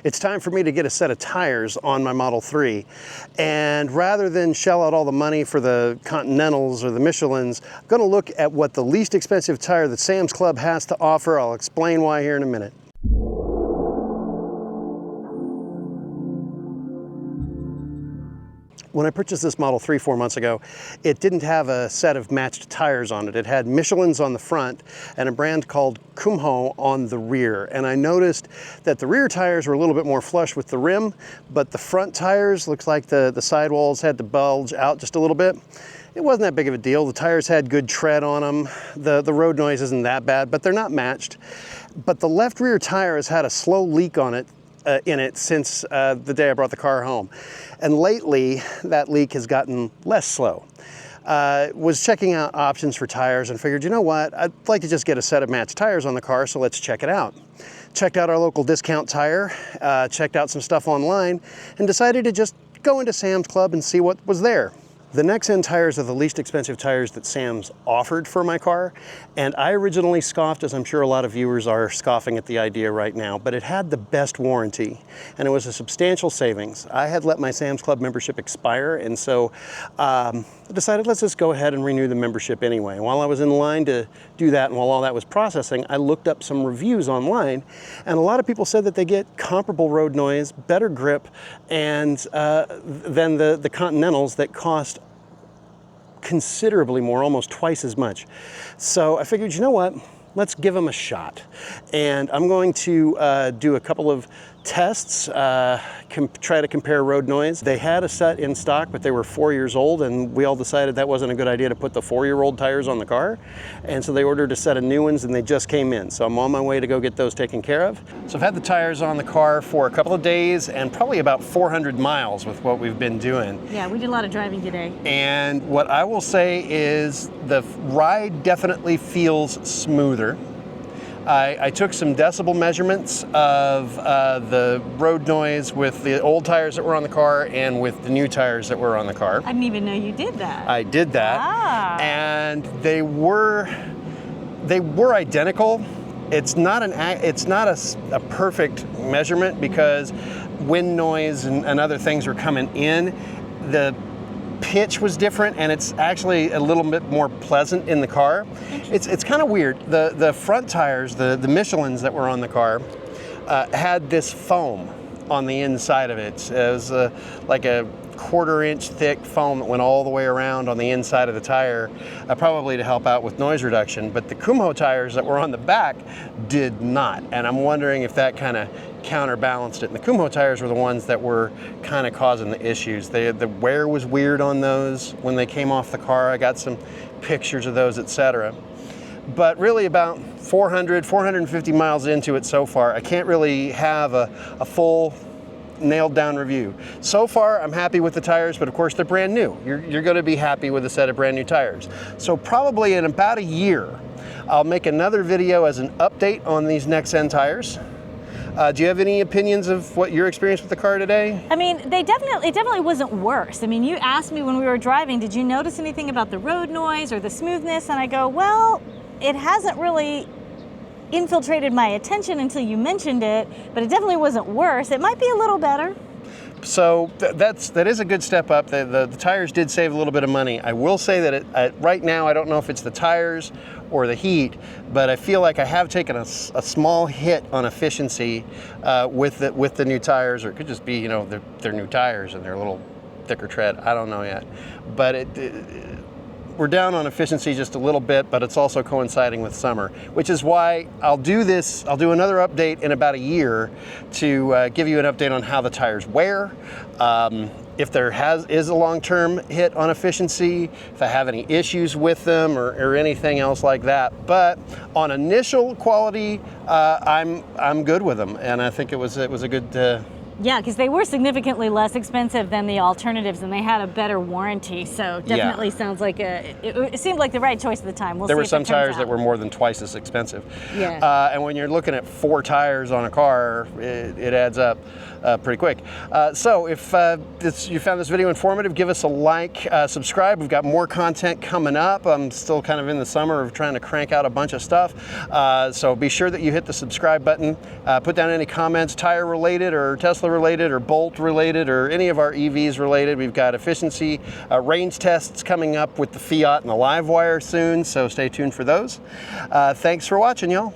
It's time for me to get a set of tires on my Model 3. And rather than shell out all the money for the Continentals or the Michelins, I'm going to look at what the least expensive tire that Sam's Club has to offer. I'll explain why here in a minute. When I purchased this Model 3 4 months ago, it didn't have a set of matched tires on it. It had Michelins on the front and a brand called Kumho on the rear. And I noticed that the rear tires were a little bit more flush with the rim, but the front tires looks like the sidewalls had to bulge out just a little bit. It wasn't that big of a deal. The tires had good tread on them. The road noise isn't that bad, but they're not matched. But the left rear tire has had a slow leak on it since the day I brought the car home. And lately, that leak has gotten less slow. Was checking out options for tires and figured, you know what, I'd like to just get a set of matched tires on the car, so let's check it out. Checked out our local discount tire, checked out some stuff online, and decided to just go into Sam's Club and see what was there. The Nexen Tires are the least expensive tires that Sam's offered for my car, and I originally scoffed, as I'm sure a lot of viewers are scoffing at the idea right now, but it had the best warranty, and it was a substantial savings. I had let my Sam's Club membership expire, and so I decided let's just go ahead and renew the membership anyway. While I was in line to do that, and while all that was processing, I looked up some reviews online, and a lot of people said that they get comparable road noise, better grip, and than the Continentals that cost considerably more, almost twice as much. So I figured, you know what, let's give them a shot. And I'm going to do a couple of tests, try to compare road noise. They had a set in stock, but they were 4 years old, and we all decided that wasn't a good idea to put the 4-year-old tires on the car. And so they ordered a set of new ones, and they just came in. So I'm on my way to go get those taken care of. So I've had the tires on the car for a couple of days and probably about 400 miles with what we've been doing. Yeah, we did a lot of driving today. And what I will say is the ride definitely feels smoother. I took some decibel measurements of the road noise with the old tires that were on the car and with the new tires that were on the car. I didn't even know you did that. I did that. Ah. And they were identical. It's not a perfect measurement because wind noise and other things were coming in. The pitch was different, and it's actually a little bit more pleasant in the car. It's kind of weird. The front tires, the Michelins that were on the car, had this foam on the inside of it. It was like a 1/4 inch thick foam that went all the way around on the inside of the tire, probably to help out with noise reduction. But the Kumho tires that were on the back did not, and I'm wondering if that kind of counterbalanced it. And the Kumho tires were the ones that were kind of causing the issues. The wear was weird on those when they came off the car. I got some pictures of those, etc. But really about 450 miles into it so far, I can't really have a full nailed down review. So far, I'm happy with the tires, but of course they're brand new. You're going to be happy with a set of brand new tires. So probably in about a year, I'll make another video as an update on these Nexen tires. Do you have any opinions of what your experience with the car today? I mean, it definitely wasn't worse. I mean, you asked me when we were driving, did you notice anything about the road noise or the smoothness? And I go, well, it hasn't really infiltrated my attention until you mentioned it, but it definitely wasn't worse. It might be a little better. So that is a good step up. The tires did save a little bit of money. I will say that right now, I don't know if it's the tires or the heat, but I feel like I have taken a small hit on efficiency with the new tires, or it could just be, you know, they're new tires and they're a little thicker tread. I don't know yet, but we're down on efficiency just a little bit, but it's also coinciding with summer, which is why I'll do another update in about a year to give you an update on how the tires wear, if there is a long-term hit on efficiency, if I have any issues with them or anything else like that. But on initial quality, I'm good with them, and I think it was a good Yeah, because they were significantly less expensive than the alternatives, and they had a better warranty. So definitely sounds like it seemed like the right choice at the time. We'll there see were if some it turns tires out. that were more than twice as expensive. Yeah. And when you're looking at 4 tires on a car, it adds up pretty quick. So if you found this video informative, give us a like, subscribe. We've got more content coming up. I'm still kind of in the summer of trying to crank out a bunch of stuff. So be sure that you hit the subscribe button. Put down any comments, tire related or Tesla related or Bolt related or any of our EVs related. We've got efficiency range tests coming up with the Fiat and the Livewire soon, so stay tuned for those. Thanks for watching, y'all.